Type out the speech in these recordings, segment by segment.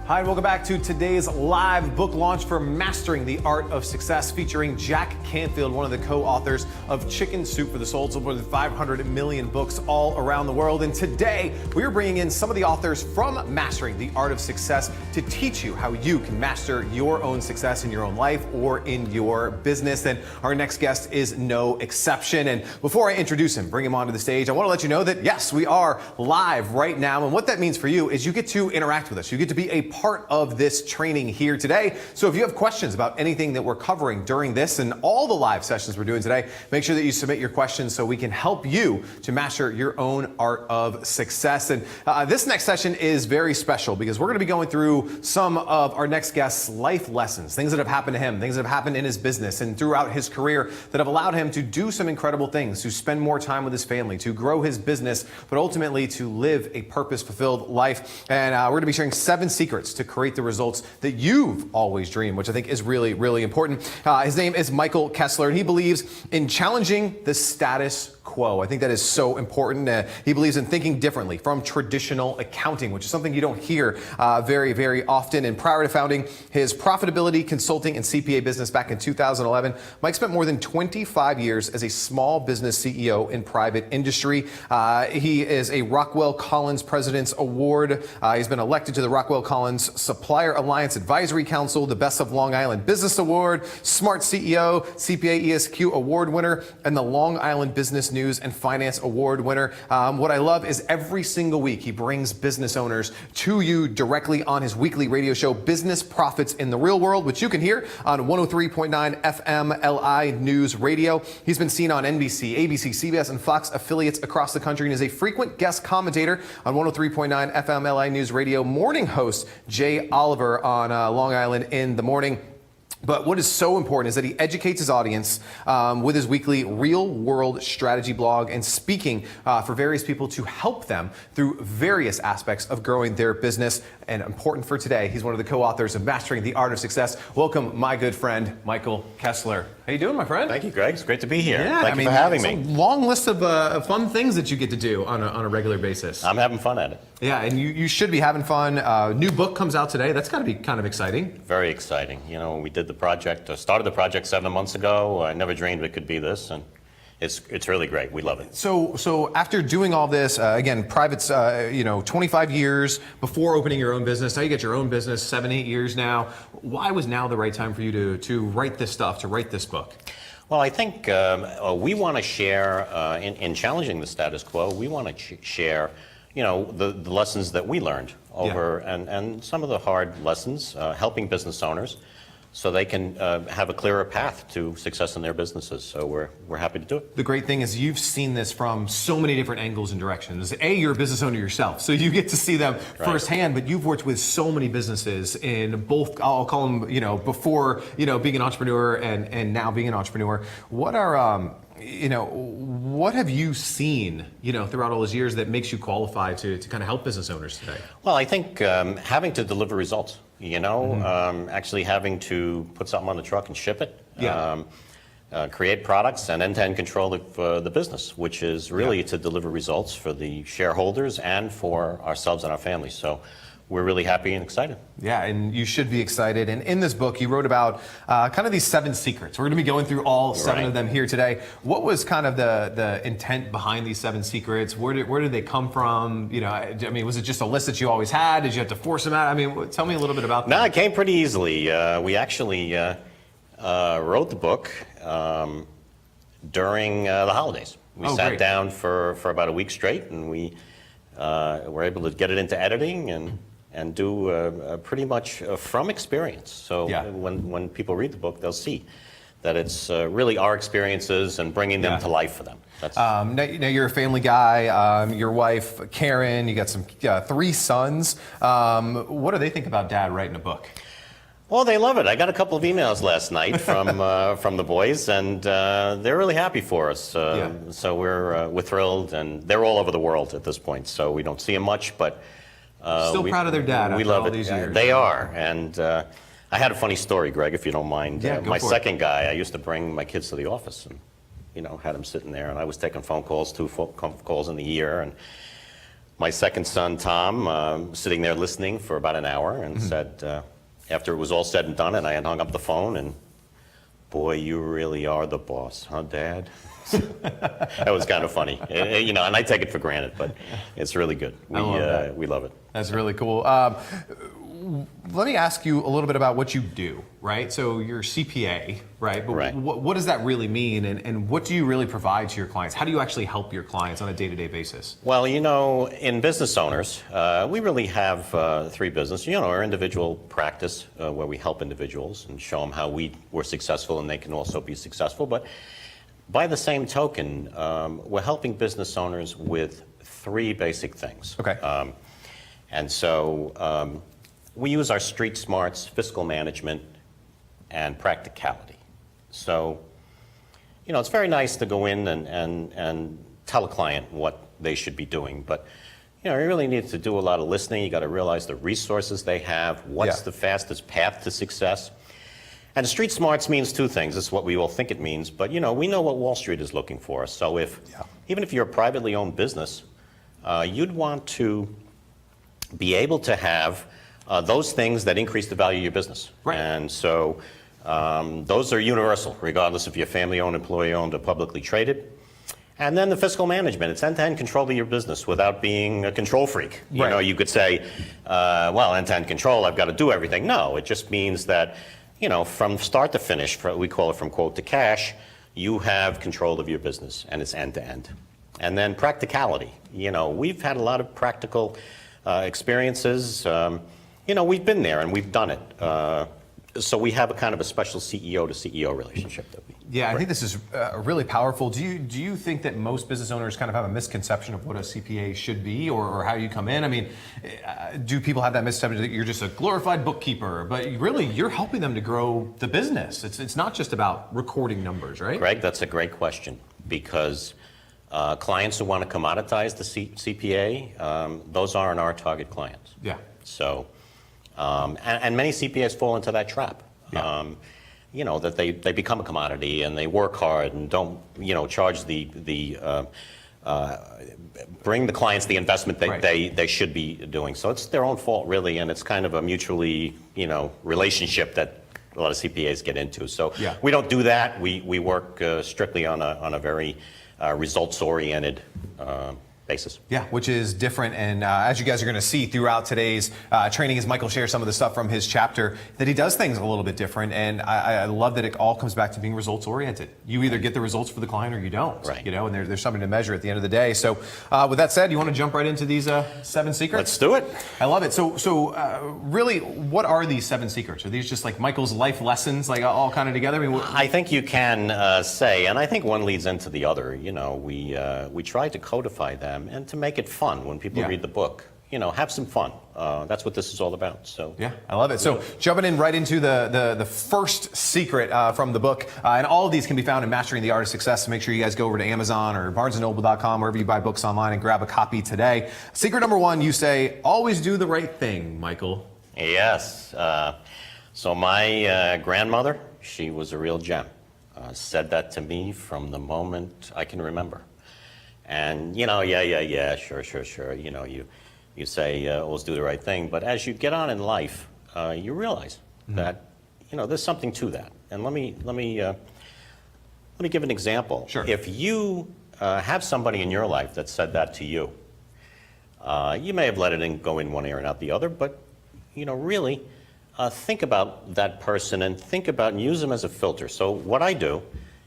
Hi, and welcome back to today's live book launch for Mastering the Art of Success, featuring Jack Canfield, one of the co-authors of Chicken Soup for the Soul, sold more than 500 million books all around the world. And today, we're bringing in some of the authors from Mastering the Art of Success to teach you how you can master your own success in your own life or in your business. And our next guest is no exception. And before I introduce him, bring him onto the stage, I want to let you know that, yes, we are live right now. And what that means for you is you get to interact with us. You get to be a part of this training here today. So if you have questions about anything that we're covering during this and all the live sessions we're doing today, make sure that you submit your questions so we can help you to master your own art of success. And this next session is very special because we're going to be going through some of our next guest's life lessons, things that have happened to him, things that have happened in his business and throughout his career that have allowed him to do some incredible things, to spend more time with his family, to grow his business, but ultimately to live a purpose-fulfilled life. And we're going to be sharing 7 secrets to create the results that you've always dreamed, which I think is really, really important. His name is Michael Kessler, and he believes in challenging the status quo. I think that is so important. He believes in thinking differently from traditional accounting, which is something you don't hear very, very often. And prior to founding his profitability consulting and CPA business back in 2011, Mike spent more than 25 years as a small business CEO in private industry. He is a Rockwell Collins President's Award. He's been elected to the Rockwell Collins Supplier Alliance Advisory Council, the Best of Long Island Business Award, Smart CEO, CPA ESQ Award winner, and the Long Island Business News and Finance Award winner. What I love is every single week he brings business owners to you directly on his weekly radio show, Business Profits in the Real World, which you can hear on 103.9 FM LI News Radio. He's been seen on NBC, ABC, CBS, and Fox affiliates across the country and is a frequent guest commentator on 103.9 FM LI News Radio, morning host Jay Oliver on Long Island in the Morning. But what is so important is that he educates his audience with his weekly Real World Strategy blog and speaking for various people to help them through various aspects of growing their business. And important for today, he's one of the co-authors of Mastering the Art of Success. Welcome, my good friend, Michael Kessler. How you doing, my friend? Thank you, Greg. It's great to be here. Yeah, Thank you for having me. It's a long list of fun things that you get to do on a regular basis. I'm having fun at it. Yeah, and you should be having fun. New book comes out today. That's got to be kind of exciting. Very exciting. You know, we did the project, started the project 7 months ago. I never dreamed it could be this, and it's really great. We love it. So after doing all this, again, private's 25 years before opening your own business. Now you get your own business, 7-8 years now. Why was now the right time for you to write this stuff, to write this book? Well, I think we want to share in challenging the status quo. We want to share, the lessons that we learned over and some of the hard lessons, helping business owners, so they can have a clearer path to success in their businesses. So we're happy to do it. The great thing is you've seen this from so many different angles and directions. You're a business owner yourself, so you get to see them firsthand, but you've worked with so many businesses in both, I'll call them, before, being an entrepreneur and now being an entrepreneur. What are, what have you seen, throughout all those years that makes you qualified to kind of help business owners today? Well, I think having to deliver results, actually having to put something on the truck and ship it, create products and end-to-end control of the business, which is really to deliver results for the shareholders and for ourselves and our families. So we're really happy and excited. Yeah, and you should be excited. And in this book, you wrote about kind of these 7 secrets. We're going to be going through all 7 of them here today. What was kind of the intent behind these 7 secrets? Where did they come from? Was it just a list that you always had? Did you have to force them out? Tell me a little bit about that. No, it came pretty easily. We actually wrote the book during the holidays. We sat down for about a week straight, and we were able to get it into editing and do pretty much from experience. So when people read the book, they'll see that it's really our experiences and bringing them to life for them. Now you're a family guy. Your wife, Karen, you got 3 sons. What do they think about Dad writing a book? Well, they love it. I got a couple of emails last night from the boys, and they're really happy for us. So we're thrilled, and they're all over the world at this point. So we don't see them much, but still proud of their dad. We love all these years. They are, and I had a funny story, Greg, if you don't mind. My second guy, I used to bring my kids to the office, and had them sitting there, and I was taking phone calls, 2 phone calls in the year, and my second son, Tom, sitting there listening for about an hour and said, after it was all said and done and I had hung up the phone, and boy, you really are the boss, huh, Dad? That was kind of funny, and I take it for granted, but it's really good. We love it. That's really cool. Let me ask you a little bit about what you do, right? So you're CPA, right? But right. What does that really mean, and what do you really provide to your clients? How do you actually help your clients on a day-to-day basis? Well, in business owners, we really have three businesses. Our individual practice, where we help individuals and show them how we were successful and they can also be successful. But by the same token, we're helping business owners with three basic things. Okay. And so we use our street smarts, fiscal management, and practicality. So, it's very nice to go in and tell a client what they should be doing, but you really need to do a lot of listening. You got to realize the resources they have, what's the fastest path to success. And street smarts means two things. It's what we all think it means, but we know what Wall Street is looking for. So even if you're a privately owned business, you'd want to be able to have those things that increase the value of your business. Right. And so those are universal, regardless if you're family-owned, employee-owned, or publicly traded. And then the fiscal management. It's end-to-end control of your business without being a control freak. Right. You could say, well, end-to-end control, I've got to do everything. No, it just means that, from start to finish, we call it from quote to cash, you have control of your business, and it's end-to-end. And then practicality. We've had a lot of practical experiences. We've been there and we've done it. So we have a kind of a special CEO to CEO relationship that we. Yeah, I think this is really powerful. Do you think that most business owners kind of have a misconception of what a CPA should be, or how you come in? I mean, do people have that misconception that you're just a glorified bookkeeper, but really you're helping them to grow the business? It's not just about recording numbers, right? Greg, that's a great question, because clients who want to commoditize the CPA, those aren't our target clients. Yeah. So. And many CPAs fall into that trap. Yeah. That they become a commodity and they work hard and don't, charge bring the clients the investment that they should be doing. So it's their own fault, really, and it's kind of a mutually, relationship that a lot of CPAs get into. So we don't do that. We work strictly on a very results-oriented basis. Yeah, which is different, and as you guys are going to see throughout today's training, as Michael shares some of the stuff from his chapter, that he does things a little bit different, and I love that it all comes back to being results oriented. You either get the results for the client or you don't, right. And there's something to measure at the end of the day. So with that said, you want to jump right into these 7 secrets? Let's do it. I love it. So really, what are these 7 secrets? Are these just like Michael's life lessons, like all kind of together? I mean, I think you can say, and I think one leads into the other. We tried to codify them and to make it fun when people read the book. Have some fun. That's what this is all about. So yeah, I love it. So jumping in right into the first secret from the book, and all of these can be found in Mastering the Art of Success. So make sure you guys go over to Amazon or BarnesandNoble.com, wherever you buy books online, and grab a copy today. Secret number 1, you say, always do the right thing, Michael. Yes. So my grandmother, she was a real gem. Said that to me from the moment I can remember. And, sure. You say, always do the right thing. But as you get on in life, you realize that, there's something to that. And let me give an example. Sure. If you have somebody in your life that said that to you, you may have let it go in one ear and out the other, but, really think about that person and think about and use them as a filter. So what I do,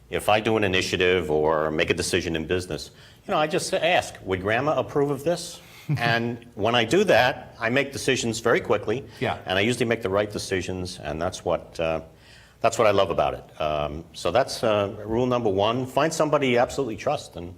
if I do an initiative or make a decision in business, I just ask, would Grandma approve of this? And when I do that, I make decisions very quickly. Yeah. And I usually make the right decisions, and that's what I love about it. So that's rule number 1. Find somebody you absolutely trust, and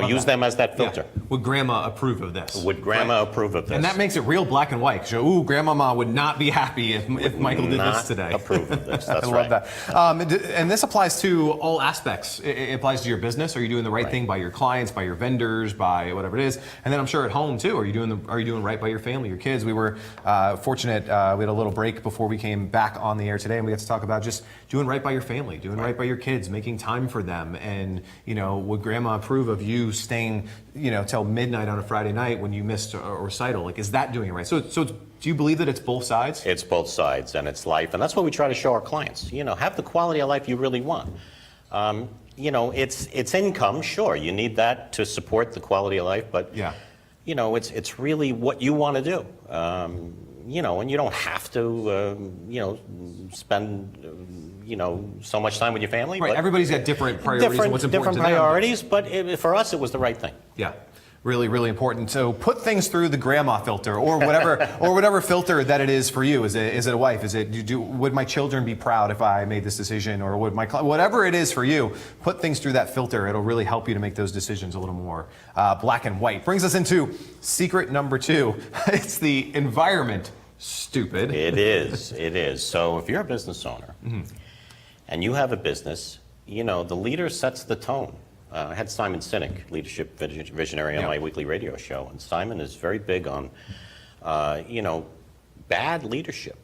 use them as that filter. Yeah. Would Grandma approve of this? Would Grandma approve of this? And that makes it real black and white. So, Grandmama would not be happy if Michael did this today. Not approve of this. That's I love that. And this applies to all aspects. It applies to your business. Are you doing the right thing by your clients, by your vendors, by whatever it is? And then I'm sure at home too. Are you doing right by your family, your kids? We were fortunate. We had a little break before we came back on the air today, and we got to talk about just doing right by your family, doing right by your kids, making time for them. And would Grandma approve of you you staying, till midnight on a Friday night when you missed a recital? Like, is that doing it right? So do you believe that it's both sides? It's both sides, and it's life, and that's what we try to show our clients. Have the quality of life you really want. It's income, sure. You need that to support the quality of life, but yeah. It's really what you want to do. And you don't have to, spend, so much time with your family. Right. But Everybody's got different priorities and what's important different to them. priorities, but for us, it was the right thing. Yeah. Really, really important. So put things through the grandma filter, or whatever filter that it is for you. Is it a wife? Would my children be proud if I made this decision, or would whatever it is for you? Put things through that filter. It'll really help you to make those decisions a little more black and white. Brings us into secret number 2. It's the environment. Stupid. It is. It is. So if you're a business owner and you have a business, the leader sets the tone. I had Simon Sinek, leadership visionary, on my weekly radio show, and Simon is very big on, bad leadership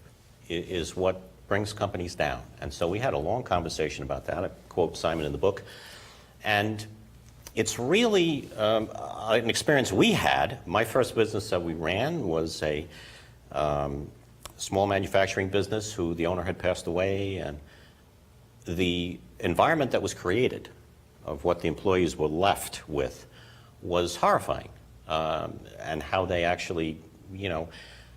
is what brings companies down. And so we had a long conversation about that. I quote Simon in the book. And it's really an experience we had. My first business that we ran was a small manufacturing business who the owner had passed away, and the environment that was created of what the employees were left with was horrifying, and how they actually,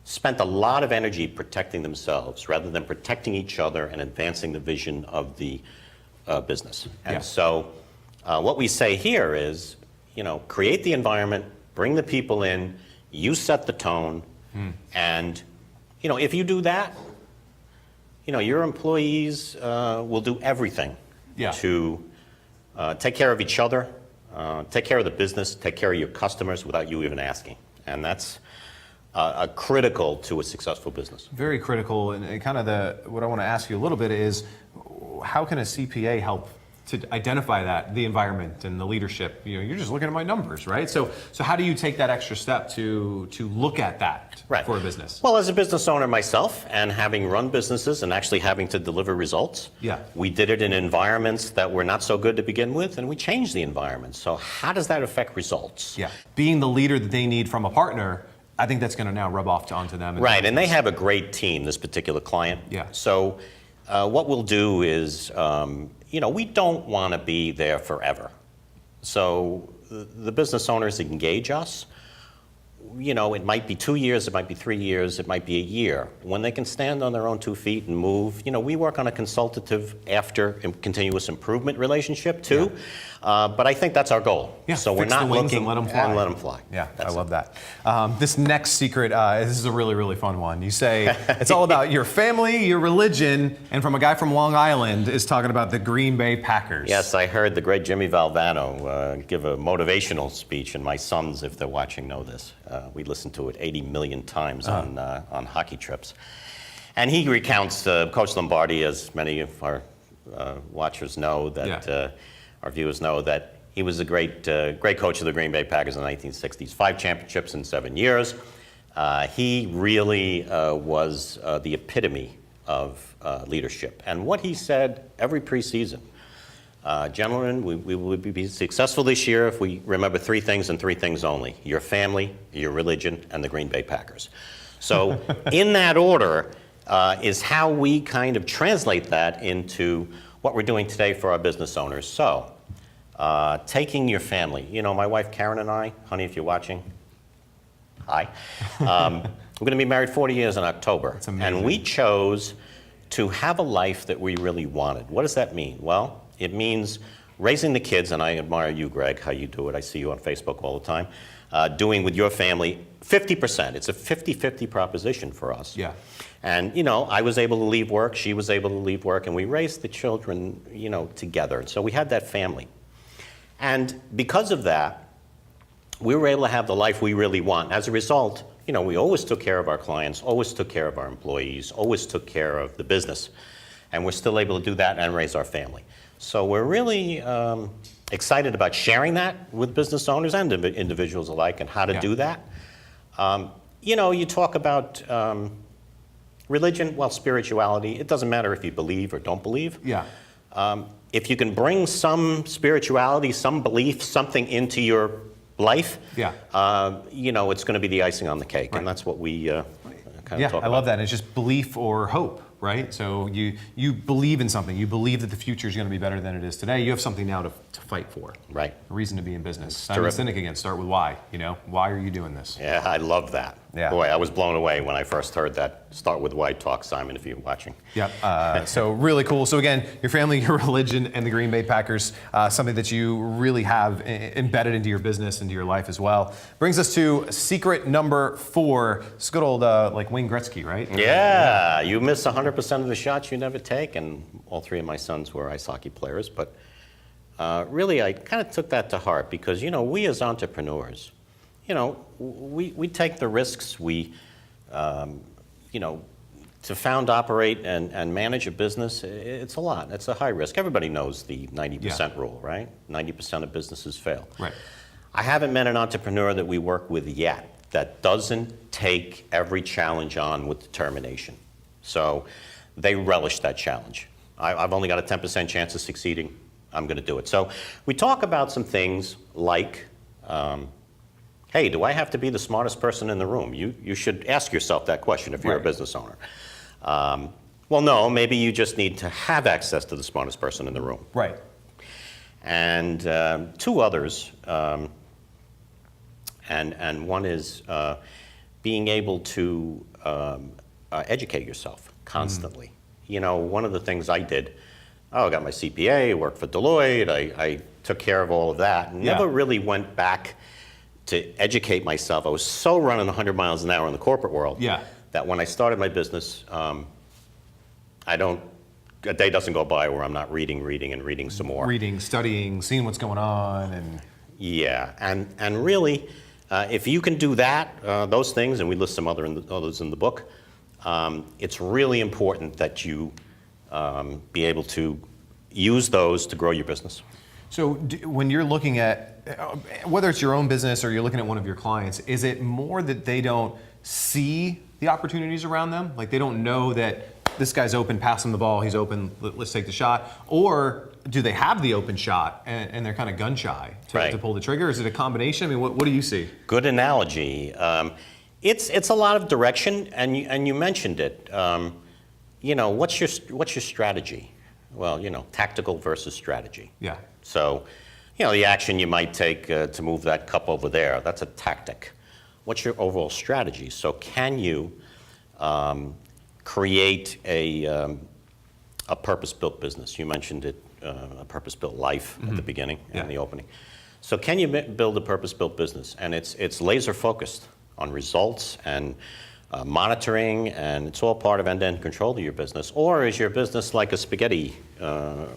spent a lot of energy protecting themselves rather than protecting each other and advancing the vision of the business. And so what we say here is, create the environment, bring the people in, you set the tone, and, if you do that, your employees will do everything to take care of each other, take care of the business, take care of your customers without you even asking. And that's critical to a successful business. Very critical. And kind of what I want to ask you a little bit is, how can a CPA help to identify the environment and the leadership? You're just looking at my numbers, right? So how do you take that extra step to look at that for a business? Well, as a business owner myself, and having run businesses and actually having to deliver results, we did it in environments that were not so good to begin with, and we changed the environment. So how does that affect results? Yeah, being the leader that they need from a partner, I think that's going to now rub off onto them. Right, and they have a great team, this particular client. Yeah. So what we'll do is, we don't want to be there forever. So the business owners engage us. It might be 2 years, it might be 3 years, it might be a year. When they can stand on their own 2 feet and move, we work on a consultative after continuous improvement relationship too. But I think that's our goal. Yeah, so we're not looking and let them fly. Yeah, I love that. This next secret, this is a really, really fun one. You say it's all about your family, your religion, and from a guy from Long Island is talking about the Green Bay Packers. Yes, I heard the great Jimmy Valvano give a motivational speech, and my sons, if they're watching, know this. We listened to it 80 million times on hockey trips. And he recounts Coach Lombardi, as many of our watchers know, that our viewers know, that he was a great coach of the Green Bay Packers in the 1960s. 5 championships in 7 years. He really was the epitome of leadership. And what he said every preseason, gentlemen, we will be successful this year if we remember 3 things and 3 things only: your family, your religion, and the Green Bay Packers. So in that order is how we kind of translate that into what we're doing today for our business owners. So taking your family, my wife Karen and I, honey, if you're watching, hi. We're going to be married 40 years in October. That's amazing. And we chose to have a life that we really wanted. What does that mean? Well, it means raising the kids, and I admire you, Greg, how you do it. I see you on Facebook all the time. Doing with your family 50%. It's a 50-50 proposition for us. Yeah. And, I was able to leave work, she was able to leave work, and we raised the children, together. So we had that family. And because of that, we were able to have the life we really want. As a result, we always took care of our clients, always took care of our employees, always took care of the business. And we're still able to do that and raise our family. So we're really excited about sharing that with business owners and individuals alike, and how to do that. You talk about religion, well, spirituality. It doesn't matter if you believe or don't believe. Yeah. if you can bring some spirituality, some belief, something into your life, it's going to be the icing on the cake, and that's what we kind of talk about. I love that. And it's just belief or hope, right? So you believe in something. You believe that the future is going to be better than it is today. You have something now to fight for. Right. A reason to be in business. Simon Sinek again. Start with why. Why are you doing this? Yeah, I love that. Yeah. Boy, I was blown away when I first heard that start with why talk, Simon, if you're watching. Yeah. So really cool. So again, your family, your religion, and the Green Bay Packers, something that you really have embedded into your business, into your life as well. Brings us to secret number 4. It's good old like Wayne Gretzky, right? Yeah. You miss 100% of the shots you never take, and all 3 of my sons were ice hockey players, but really I kind of took that to heart because, we as entrepreneurs, we take the risks. We, to found, operate, and manage a business, it's a lot. It's a high risk. Everybody knows the 90% rule, right? 90% of businesses fail. Right. I haven't met an entrepreneur that we work with yet that doesn't take every challenge on with determination. So they relish that challenge. I've only got a 10% chance of succeeding. I'm going to do it. So we talk about some things like, hey, do I have to be the smartest person in the room? You should ask yourself that question if you're a business owner. Well, no, maybe you just need to have access to the smartest person in the room. Right. And 2 others, and one is being able to educate yourself constantly. One of the things I did, I got my CPA, worked for Deloitte, I took care of all of that, and never really went back to educate myself. I was so running 100 miles an hour in the corporate world that when I started my business, a day doesn't go by where I'm not reading some more. Reading, studying, seeing what's going on. Yeah, and really, if you can do that, those things, and we list some others in the book, it's really important that you be able to use those to grow your business. So when you're looking at, whether it's your own business or you're looking at one of your clients, is it more that they don't see the opportunities around them? Like they don't know that this guy's open, pass him the ball, he's open, let's take the shot? Or do they have the open shot and they're kind of gun shy to pull the trigger? Is it a combination? I mean, what do you see? Good analogy. It's a lot of direction, and you mentioned it. What's your strategy? Well, tactical versus strategy. Yeah. So, the action you might take to move that cup over there, that's a tactic. What's your overall strategy? So can you create a purpose-built business? You mentioned it, a purpose-built life at the beginning and the opening. So can you build a purpose-built business? And it's laser-focused on results and monitoring, and it's all part of end-to-end control of your business. Or is your business like a spaghetti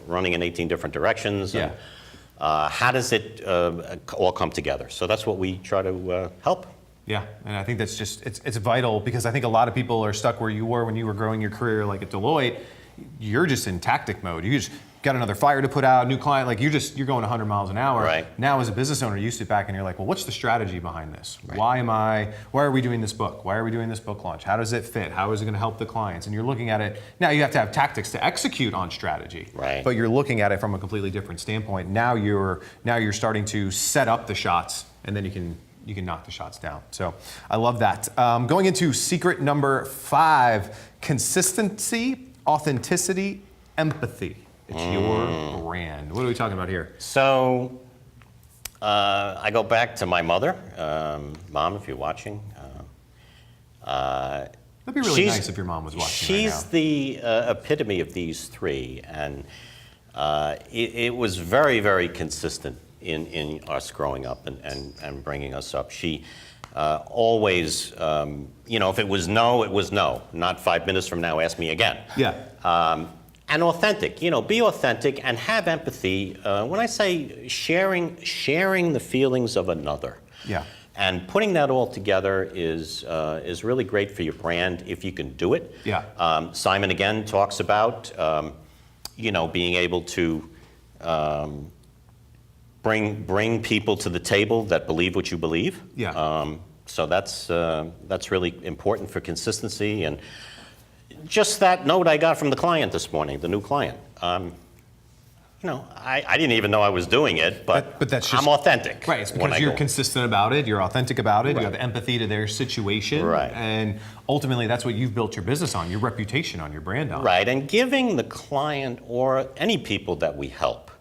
running in 18 different directions? Yeah. And, how does it all come together? So that's what we try to help. Yeah, and I think that's just, it's vital because I think a lot of people are stuck where you were when you were growing your career like at Deloitte. You're just in tactic mode. You just got another fire to put out, new client, like you're going 100 miles an hour. Right. Now as a business owner, you sit back and you're like, well, what's the strategy behind this? Right. Why are we doing this book? Why are we doing this book launch? How does it fit? How is it going to help the clients? And you're looking at it, now you have to have tactics to execute on strategy. Right. But you're looking at it from a completely different standpoint. Now you're starting to set up the shots and then you can knock the shots down. So I love that. Going into secret number 5, consistency, authenticity, empathy. It's your brand. What are we talking about here? So I go back to my mother. Mom, if you're watching. That'd be really nice if your mom was watching. She's the epitome of these 3. And it was very, very consistent in us growing up and bringing us up. She always, if it was no, it was no. Not 5 minutes from now, ask me again. Yeah. And authentic, be authentic and have empathy. When I say sharing the feelings of another. Yeah. And putting that all together is really great for your brand if you can do it. Yeah. Simon again talks about, being able to bring people to the table that believe what you believe. Yeah. So that's really important for consistency. And just that note I got from the client this morning, the new client. I didn't even know I was doing it, but that's just, I'm authentic. Right, it's because you're consistent about it, you're authentic about it, you have empathy to their situation, and ultimately that's what you've built your business on, your reputation on, your brand on. Right, and giving the client or any people that we help,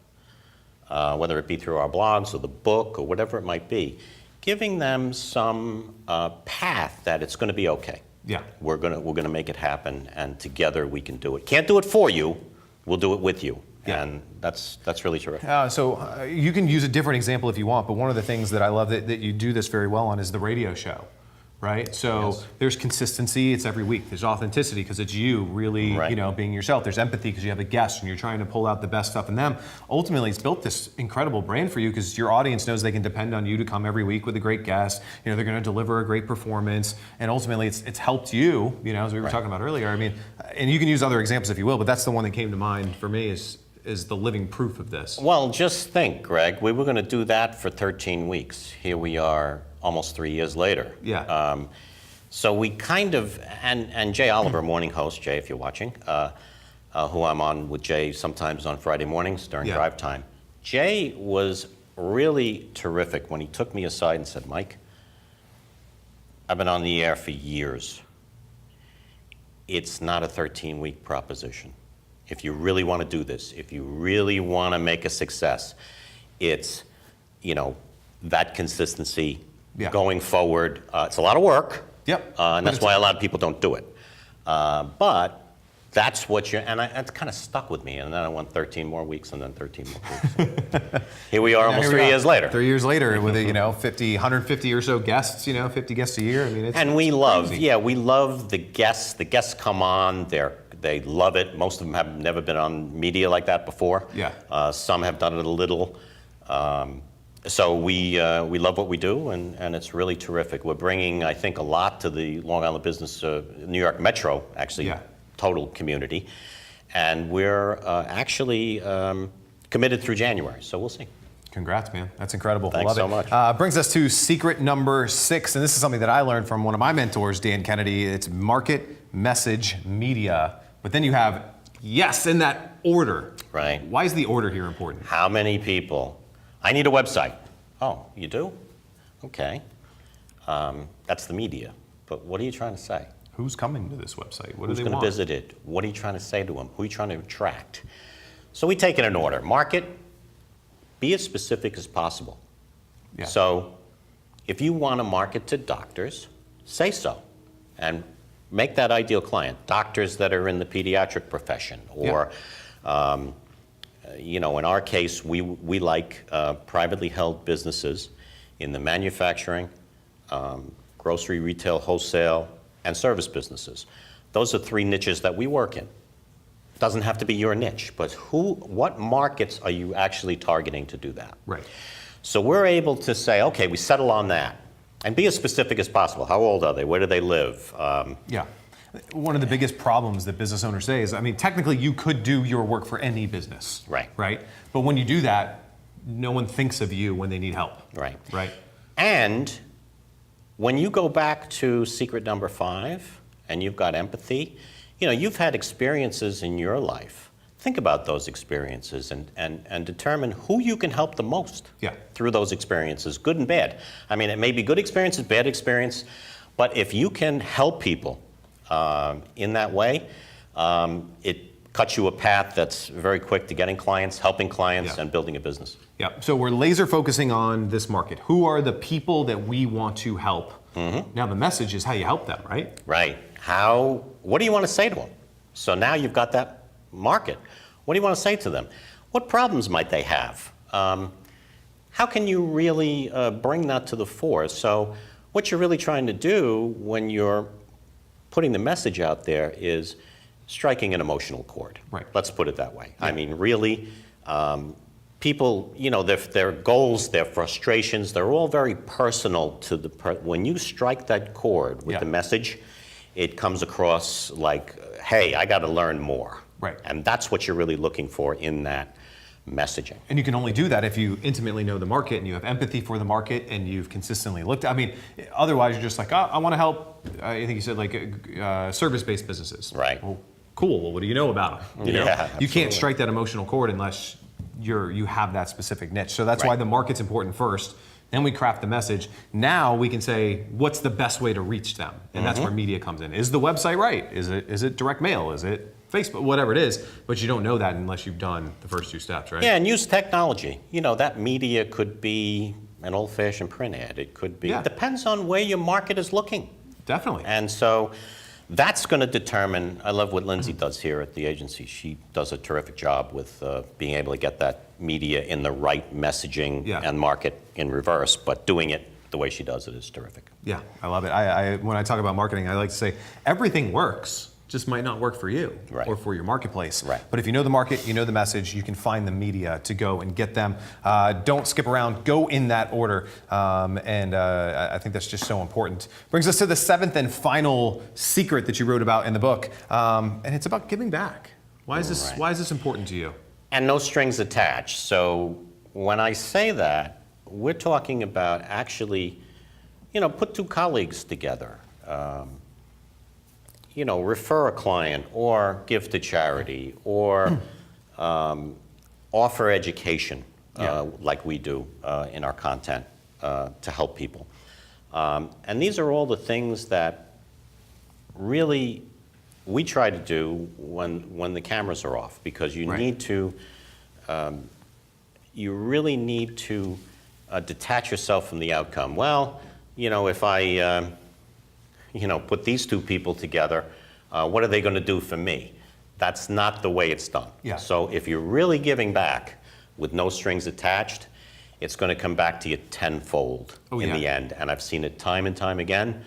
whether it be through our blogs or the book or whatever it might be, giving them some path that it's going to be okay. Yeah. We're gonna make it happen, and together we can do it. Can't do it for you, we'll do it with you. Yeah. And that's really terrific. So you can use a different example if you want, but one of the things that I love that you do this very well on is the radio show, right? So there's consistency, it's every week. There's authenticity because it's you really, being yourself. There's empathy because you have a guest and you're trying to pull out the best stuff in them. Ultimately, it's built this incredible brand for you because your audience knows they can depend on you to come every week with a great guest. They're going to deliver a great performance, and ultimately it's helped you, as we were talking about earlier. I mean, and you can use other examples if you will, but that's the one that came to mind for me is the living proof of this. Well, just think, Greg, we were going to do that for 13 weeks. Here we are almost 3 years later. Yeah. So we kind of, and Jay Oliver, morning host, Jay, if you're watching, who I'm on with Jay sometimes on Friday mornings during drive time. Jay was really terrific when he took me aside and said, Mike, I've been on the air for years. It's not a 13-week proposition. If you really want to do this, if you really want to make a success, it's, that consistency going forward. It's a lot of work. Yep. And that's why a lot of people don't do it. But that's what it's kind of stuck with me. And then I went 13 more weeks and then 13 more weeks. Here we are almost 3 years later. 3 years later with 150 or so guests, 50 guests a year. I mean, we love the guests. The guests come on, they love it. Most of them have never been on media like that before. Yeah. Some have done it a little. So we love what we do, and it's really terrific. We're bringing, I think, a lot to the Long Island business, New York Metro, actually, total community. And we're actually committed through January, so we'll see. Congrats, man. That's incredible. Thanks so much. Brings us to secret number 6, and this is something that I learned from one of my mentors, Dan Kennedy. It's market, message, media. But then you have in that order. Right. Why is the order here important? How many people? I need a website. Oh, you do? Okay. That's the media. But what are you trying to say? Who's coming to this website? What Who's do they going to visit it? What are you trying to say to them? Who are you trying to attract? So we take it in order. Market, be as specific as possible. Yeah. So if you want to market to doctors, say so. And make that ideal client. Doctors that are in the pediatric profession, or, in our case, we like privately held businesses in the manufacturing, grocery, retail, wholesale, and service businesses. Those are 3 niches that we work in. Doesn't have to be your niche, but what markets are you actually targeting to do that? Right. So we're able to say, okay, we settle on that. And be as specific as possible. How old are they? Where do they live? One of the biggest problems that business owners say is, technically you could do your work for any business. Right. Right? But when you do that, no one thinks of you when they need help. Right. Right. And when you go back to secret number 5, and you've got empathy, you've had experiences in your life. Think about those experiences and determine who you can help the most through those experiences, good and bad. It may be good experiences, bad experience, but if you can help people in that way, it cuts you a path that's very quick to getting clients, helping clients, and building a business. Yeah, so we're laser focusing on this market. Who are the people that we want to help? Now the message is how you help them, right? Right. What do you want to say to them? So now you've got that market. What do you want to say to them? What problems might they have? How can you really bring that to the fore? So what you're really trying to do when you're putting the message out there is striking an emotional chord. Right. Let's put it that way. Yeah. Really, people, their goals, their frustrations, they're all very personal to when you strike that chord with the message, it comes across like, hey, I got to learn more. Right. And that's what you're really looking for in that messaging. And you can only do that if you intimately know the market and you have empathy for the market and you've consistently looked at, otherwise you're just like, I want to help, I think you said service-based businesses. Right. Well, cool, well, what do you know about them? You can't strike that emotional chord unless you have that specific niche. So that's why the market's important first. Then we craft the message. Now we can say, what's the best way to reach them? And that's where media comes in. Is the website right? Is it direct mail? Is it Facebook? Whatever it is. But you don't know that unless you've done the first 2 steps, right? Yeah, and use technology. You know, that media could be an old-fashioned print ad. It could be. It depends on where your market is looking. Definitely. And so that's going to determine. I love what Lindsay does here at the agency. She does a terrific job with being able to get that media in the right messaging and market in reverse, but doing it the way she does it is terrific. Yeah, I love it. When I talk about marketing, I like to say everything works, just might not work for you or for your marketplace. But if you know the market, you know the message, you can find the media to go and get them. Don't skip around, go in that order. I think that's just so important. Brings us to the 7th and final secret that you wrote about in the book. And it's about giving back. Why is this important to you? And no strings attached. So when I say that, we're talking about actually, put 2 colleagues together. Refer a client or give to charity or offer education like we do in our content to help people. And these are all the things that really we try to do when the cameras are off, because you need to, you really need to detach yourself from the outcome. Well, if I put these 2 people together, what are they going to do for me? That's not the way it's done. So if you're really giving back with no strings attached, it's going to come back to you tenfold in the end. And I've seen it time and time again.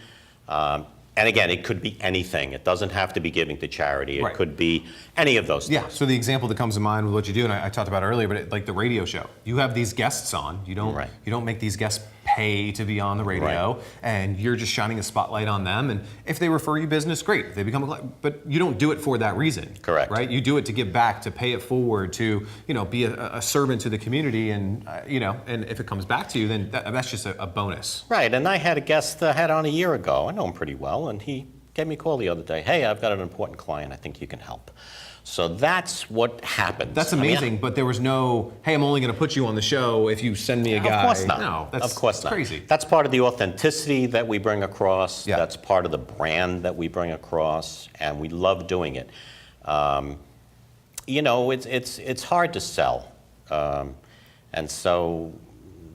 And again, it could be anything. It doesn't have to be giving to charity. It could be any of those things. Yeah, so the example that comes to mind with what you do, and I talked about it earlier, but like the radio show. You have these guests on. You don't make these guests pay to be on the radio, and you're just shining a spotlight on them. And if they refer you business, great. If they become a, but you don't do it for that reason. Correct. Right? You do it to give back, to pay it forward, to be a servant to the community, and and if it comes back to you, then that's just a bonus. Right. And I had a guest I had on a year ago. I know him pretty well, and he gave me a call the other day. Hey, I've got an important client. I think you can help. So that's what happens. That's amazing, but there was no, hey, I'm only going to put you on the show if you send me a guy. Of course not. No, of course not. Crazy. That's part of the authenticity that we bring across. That's part of the brand that we bring across, and we love doing it. It's hard to sell, and so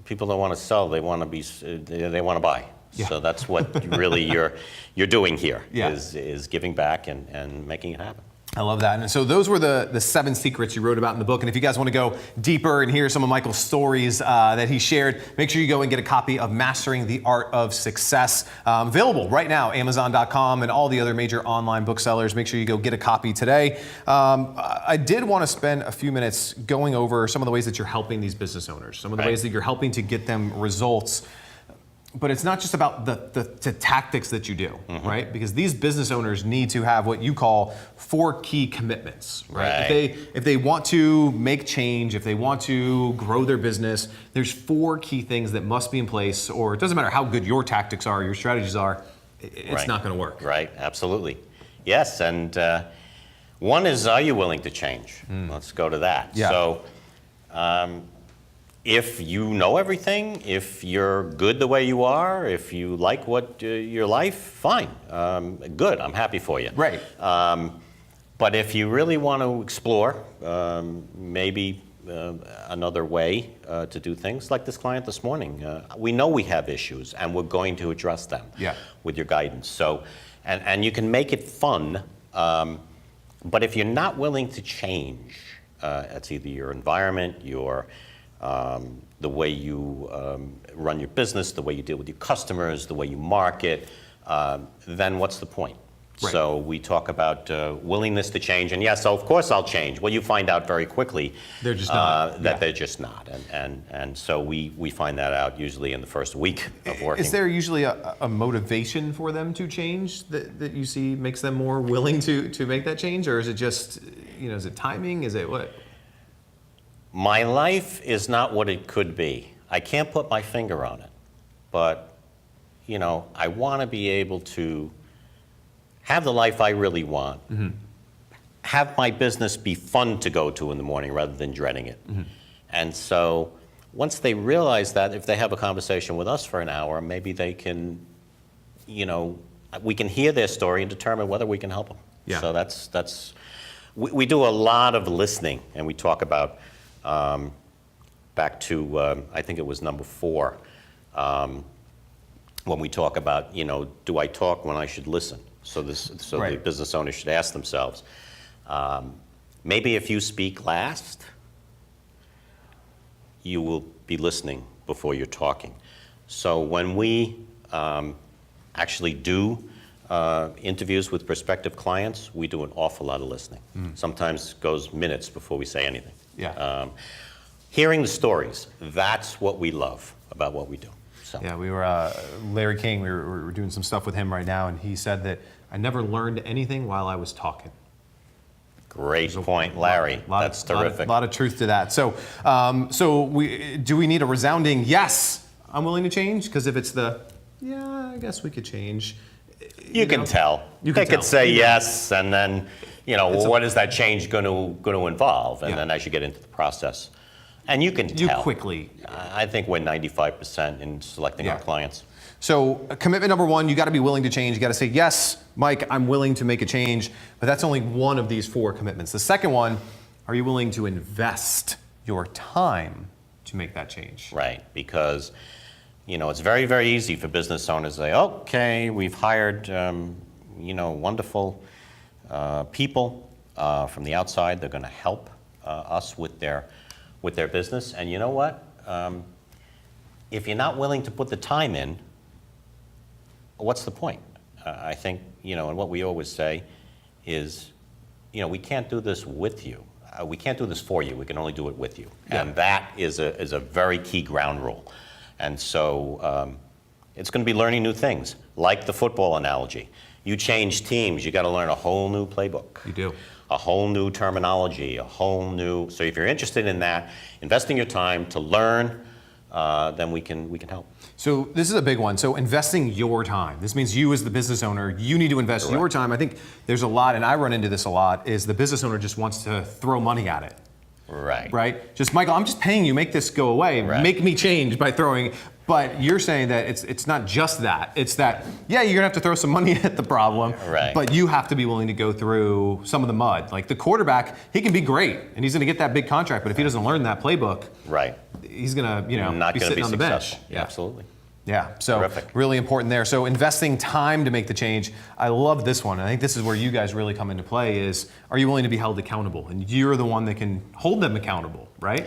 people don't want to sell. They want to buy. So that's what really you're doing here is giving back and making it happen. I love that. And so those were the 7 secrets you wrote about in the book. And if you guys want to go deeper and hear some of Michael's stories that he shared, make sure you go and get a copy of Mastering the Art of Success. Available right now, Amazon.com and all the other major online booksellers. Make sure you go get a copy today. I did want to spend a few minutes going over some of the ways that you're helping these business owners, some of the ways that you're helping to get them results. But it's not just about the tactics that you do, right? Because these business owners need to have what you call 4 key commitments, right? If they want to make change, if they want to grow their business, there's 4 key things that must be in place, or it doesn't matter how good your tactics are, your strategies are, it's not going to work. Right, absolutely. Yes, and one is, are you willing to change? Let's go to that. So, if you know everything, if you're good the way you are, if you like what your life, fine, good, I'm happy for you. Right. But if you really want to explore maybe another way to do things, like this client this morning, we know we have issues and we're going to address them with your guidance. So, and you can make it fun, but if you're not willing to change, it's either your environment, the way you run your business, the way you deal with your customers, the way you market, then what's the point? Right. So we talk about willingness to change, and yes, so of course I'll change. Well, you find out very quickly they're just not. That they're just not, and so we find that out usually in the first week of working. Is there usually a motivation for them to change that you see makes them more willing to make that change, or is it just, is it timing? Is it what? My life is not what it could be. I can't put my finger on it, but I want to be able to have the life I really want, have my business be fun to go to in the morning rather than dreading it. And so once they realize that, if they have a conversation with us for an hour, maybe they can, we can hear their story and determine whether we can help them. Yeah. So we do a lot of listening, and we talk about, back to, I think it was number 4, when we talk about, do I talk when I should listen? So Right. the business owners should ask themselves, maybe if you speak last, you will be listening before you're talking. So when we actually do interviews with prospective clients, we do an awful lot of listening. Sometimes it goes minutes before we say anything. Yeah. Hearing the stories, that's what we love about what we do. So. Yeah, we were, Larry King, we were doing some stuff with him right now, and he said that I never learned anything while I was talking. Great point, Larry. That's terrific. A lot of truth to that. So, do we need a resounding yes, I'm willing to change? Because if it's yeah, I guess we could change. You can tell. You can they could tell. say yes, and then, what is that change going to involve? And Yeah. then as you get into the process. And you can tell. You quickly. I think we're 95% in selecting Yeah. our clients. So commitment number 1, you got to be willing to change. You got to say, yes, Mike, I'm willing to make a change. But that's only one of these 4 commitments. The second one, are you willing to invest your time to make that change? Right, because it's very, very easy for business owners to say, okay, we've hired wonderful people from the outside. They're going to help us with their business. And you know what? If you're not willing to put the time in, what's the point? I think, and what we always say is, we can't do this with you. We can't do this for you. We can only do it with you. Yeah. And that is a very key ground rule. And so it's going to be learning new things, like the football analogy. You change teams, you got to learn a whole new playbook. You do. A whole new terminology, so if you're interested in that, investing your time to learn, then we can help. So this is a big one. So investing your time. This means you as the business owner, you need to invest Correct. your time. I think there's a lot, and I run into this a lot, is the business owner just wants to throw money at it. Right. Right? Just, Michael, I'm just paying you, make this go away, Right. make me change by throwing. But you're saying that it's not just that. It's that, yeah, you're gonna have to throw some money at the problem, Right. but you have to be willing to go through some of the mud. Like the quarterback, he can be great, and he's gonna get that big contract, but if he doesn't learn that playbook, Right. he's gonna, Not be going to sitting be on the bench. successful. Yeah. Absolutely. Yeah, so Terrific. really important there. So investing time to make the change. I love this one. I think this is where you guys really come into play is, are you willing to be held accountable? And you're the one that can hold them accountable, right?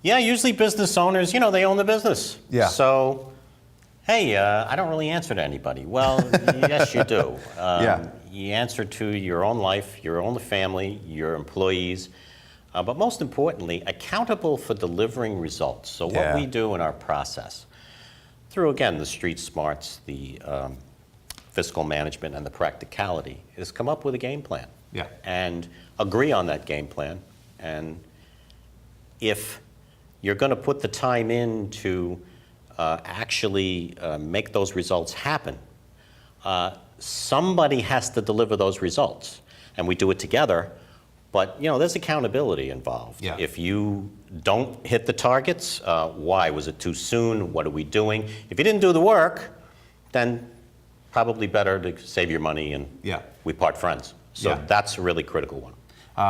Yeah, usually business owners, they own the business. Yeah. So, hey, I don't really answer to anybody. Well, yes, you do. Yeah. You answer to your own life, your own family, your employees, but most importantly, accountable for delivering results. So what Yeah. we do in our process, through, again, the street smarts, the fiscal management, and the practicality, is come up with a game plan. Yeah. And agree on that game plan. And if you're going to put the time in to actually make those results happen, somebody has to deliver those results. And we do it together. But, there's accountability involved. Yeah. If you don't hit the targets, why? Was it too soon? What are we doing? If you didn't do the work, then probably better to save your money and Yeah. we part friends. So Yeah. that's a really critical one.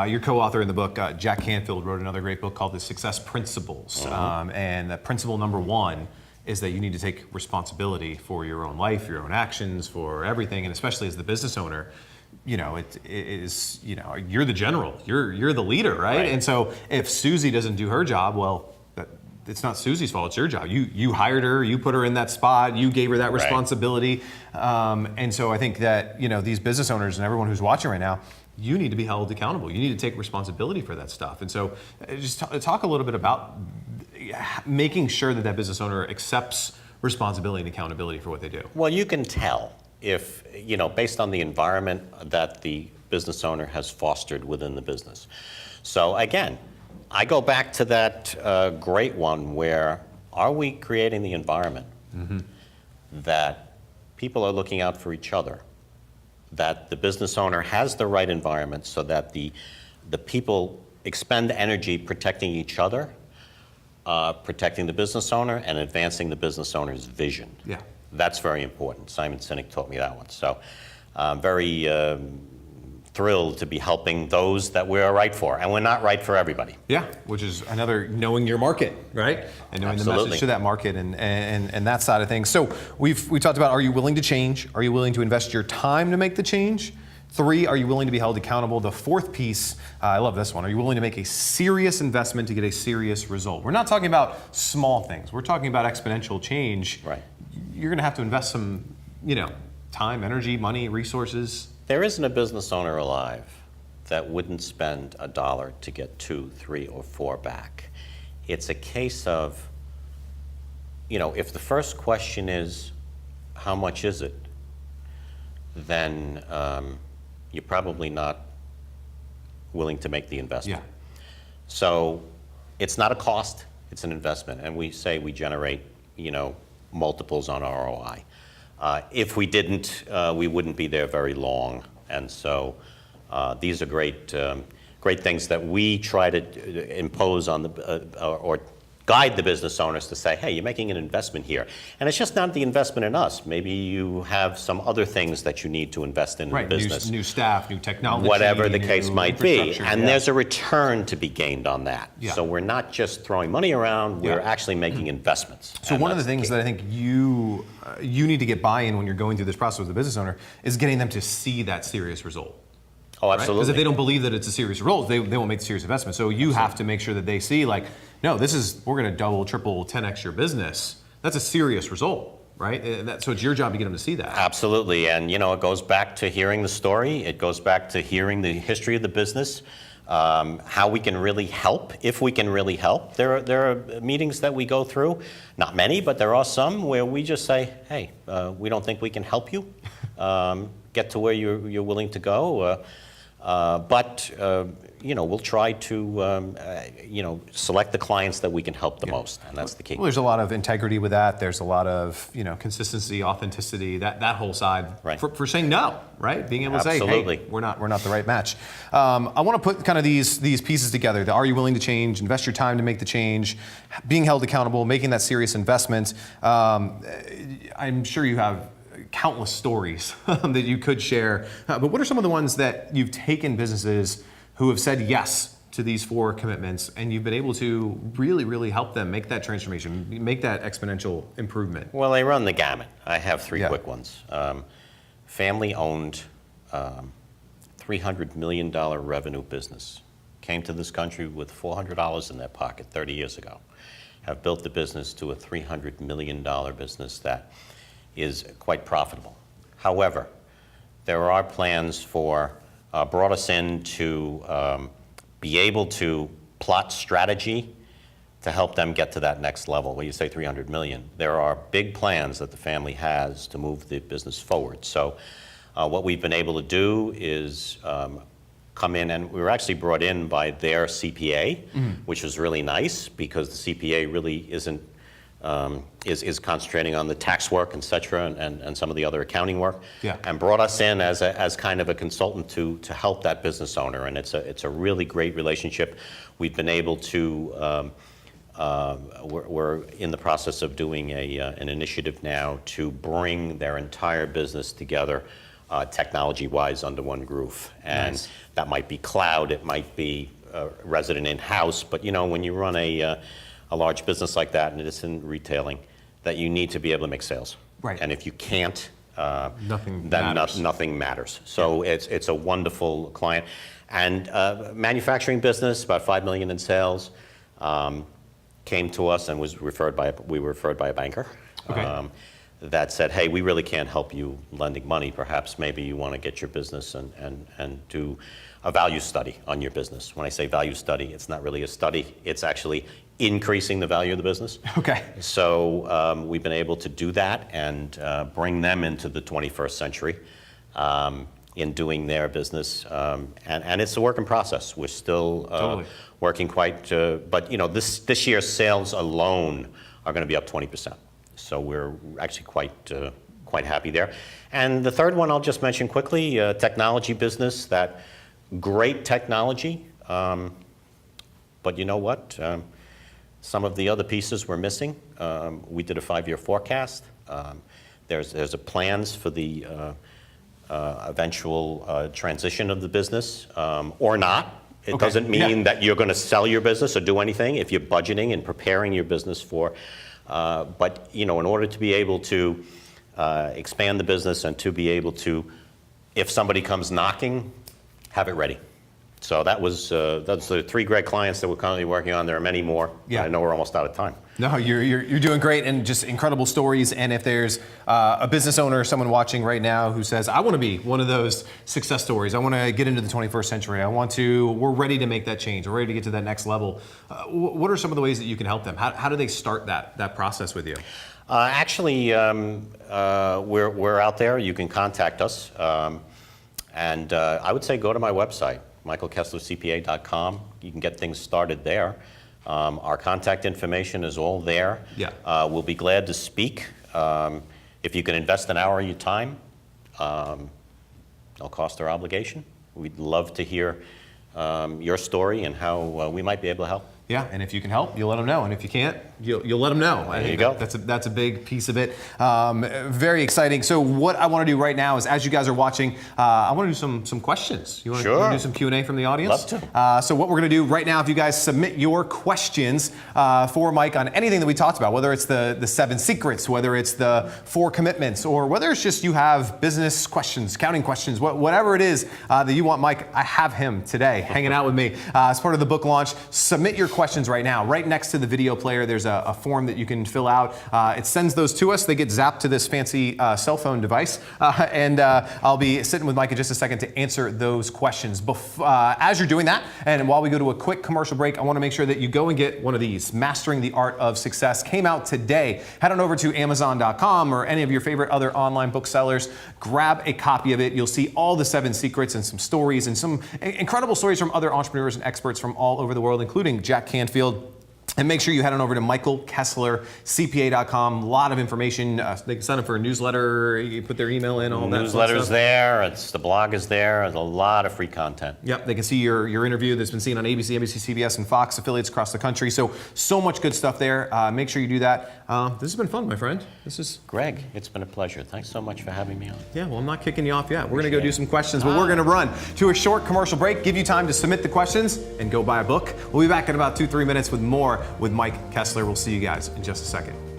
Your co-author in the book, Jack Canfield, wrote another great book called The Success Principles. And the principle number 1 is that you need to take responsibility for your own life, your own actions, for everything, and especially as the business owner, it is, you're the general, you're the leader, right? And so if Susie doesn't do her job, well, it's not Susie's fault, it's your job. You hired her, you put her in that spot, you gave her that responsibility. And so I think that, these business owners and everyone who's watching right now, you need to be held accountable. You need to take responsibility for that stuff. And so just talk a little bit about making sure that business owner accepts responsibility and accountability for what they do. Well, you can tell if, based on the environment that the business owner has fostered within the business. So again, I go back to that great one where, are we creating the environment that people are looking out for each other, that the business owner has the right environment so that the people expend energy protecting each other protecting the business owner and advancing the business owner's vision. Yeah. That's very important. Simon Sinek taught me that one. So I'm very thrilled to be helping those that we're right for. And we're not right for everybody. Yeah, which is another knowing your market, right? And knowing the message to that market and that side of things. So we talked about, are you willing to change? Are you willing to invest your time to make the change? 3, are you willing to be held accountable? The 4th piece, I love this one. Are you willing to make a serious investment to get a serious result? We're not talking about small things. We're talking about exponential change. Right. You're going to have to invest some, time, energy, money, resources. There isn't a business owner alive that wouldn't spend $1 to get 2, 3, or 4 back. It's a case of, if the first question is, how much is it? Then you're probably not willing to make the investment. Yeah. So it's not a cost, it's an investment. And we say we generate, multiples on ROI. If we didn't, we wouldn't be there very long. And so these are great things that we try to impose on or guide the business owners to say, hey, you're making an investment here. And it's just not the investment in us. Maybe you have some other things that you need to invest in the business. New staff, new technology. Whatever the case might be. And yeah. There's a return to be gained on that. Yeah. So we're not just throwing money around, we're actually making investments. So one of the things that I think you need to get buy-in when you're going through this process with the business owner is getting them to see that serious result. Oh, absolutely. Because if they don't believe that it's a serious result, they won't make the serious investment. So you have to make sure that they see, like, no, we're going to double, triple, 10x your business. That's a serious result, right? So it's your job to get them to see that. Absolutely, and it goes back to hearing the story. It goes back to hearing the history of the business, how we can really help, if we can really help. There are meetings that we go through, not many, but there are some where we just say, hey, we don't think we can help you get to where you're willing to go. But we'll try to select the clients that we can help the most, and that's the key. Well, there's a lot of integrity with that. There's a lot of consistency, authenticity, that whole side for saying no, right? Being able to say, hey, we're not the right match. I want to put kind of these pieces together. Are you willing to change? Invest your time to make the change. Being held accountable, making that serious investment. I'm sure you have countless stories that you could share. But what are some of the ones that you've taken businesses who have said yes to these 4 commitments and you've been able to really, really help them make that transformation, make that exponential improvement? Well, they run the gamut. I have 3 quick ones. Family-owned, $300 million revenue business. Came to this country with $400 in their pocket 30 years ago. Have built the business to a $300 million business that is quite profitable. However, there are plans brought us in to be able to plot strategy to help them get to that next level. When you say 300 million, there are big plans that the family has to move the business forward. So what we've been able to do is come in, and we were actually brought in by their CPA, which was really nice because the CPA really isn't is concentrating on the tax work, et cetera, and some of the other accounting work, and brought us in as kind of a consultant to help that business owner, and it's a really great relationship. We've been able to, we're in the process of doing an initiative now to bring their entire business together, technology-wise, under one roof, and that might be cloud, it might be resident in-house, but when you run a large business like that, and it's in retailing, that you need to be able to make sales. Right. And if you can't, nothing matters. So it's a wonderful client. And manufacturing business, about $5 million in sales, came to us and we were referred by a banker. That said, hey, we really can't help you lending money. Perhaps maybe you want to get your business and do a value study on your business. When I say value study, it's not really a study. It's actually increasing the value of the business. Okay. So we've been able to do that and bring them into the 21st century in doing their business. And it's a work in process. We're still working quite, but this year's sales alone are going to be up 20%. So we're actually quite happy there. And the third one I'll just mention quickly, technology business, that great technology, but you know what? Some of the other pieces were missing. We did a 5-year forecast. There's a plans for the eventual transition of the business, or not. It doesn't mean that you're going to sell your business or do anything if you're budgeting and preparing your business for. But in order to be able to expand the business and to be able to, if somebody comes knocking, have it ready. So that's the 3 great clients that we're currently working on. There are many more. I know we're almost out of time. No, you're doing great, and just incredible stories. And if there's a business owner or someone watching right now who says, I want to be one of those success stories, I want to get into the 21st century, we're ready to make that change, we're ready to get to that next level, what are some of the ways that you can help them? How do they start that process with you? Actually, we're out there. You can contact us. And I would say go to my website, michaelkesslercpa.com. You can get things started there. Our contact information is all there. We'll be glad to speak. If you can invest an hour of your time, no cost or obligation. We'd love to hear your story and how we might be able to help. Yeah, and if you can help, you'll let them know, and if you can't, you'll let them know. There you go. That's a big piece of it. Very exciting. So what I want to do right now is, as you guys are watching, I want to do some questions. You want to do some Q&A from the audience? Love to. So what we're going to do right now, if you guys submit your questions for Mike on anything that we talked about, whether it's the 7 secrets, whether it's the 4 commitments, or whether it's just you have business questions, accounting questions, whatever it is that you want Mike, I have him today hanging out with me as part of the book launch. Submit your questions right now. Right next to the video player, there's a form that you can fill out. It sends those to us. They get zapped to this fancy cell phone device. And I'll be sitting with Mike in just a second to answer those questions. As you're doing that, and while we go to a quick commercial break, I want to make sure that you go and get one of these. Mastering the Art of Success came out today. Head on over to Amazon.com or any of your favorite other online booksellers. Grab a copy of it. You'll see all the 7 secrets and some stories and some incredible stories from other entrepreneurs and experts from all over the world, including Jack Canfield. And make sure you head on over to michaelkesslercpa.com. A lot of information. They can sign up for a newsletter. You put their email in, all that Newsletter's there. The blog is there. There's a lot of free content. Yep, they can see your interview that's been seen on ABC, NBC, CBS, and Fox affiliates across the country. So much good stuff there. Make sure you do that. This has been fun, my friend. Greg, it's been a pleasure. Thanks so much for having me on. Yeah, well, I'm not kicking you off yet. We're going to go do some questions, but we're going to run to a short commercial break, give you time to submit the questions, and go buy a book. We'll be back in about 2-3 minutes with more with Mike Kessler. We'll see you guys in just a second.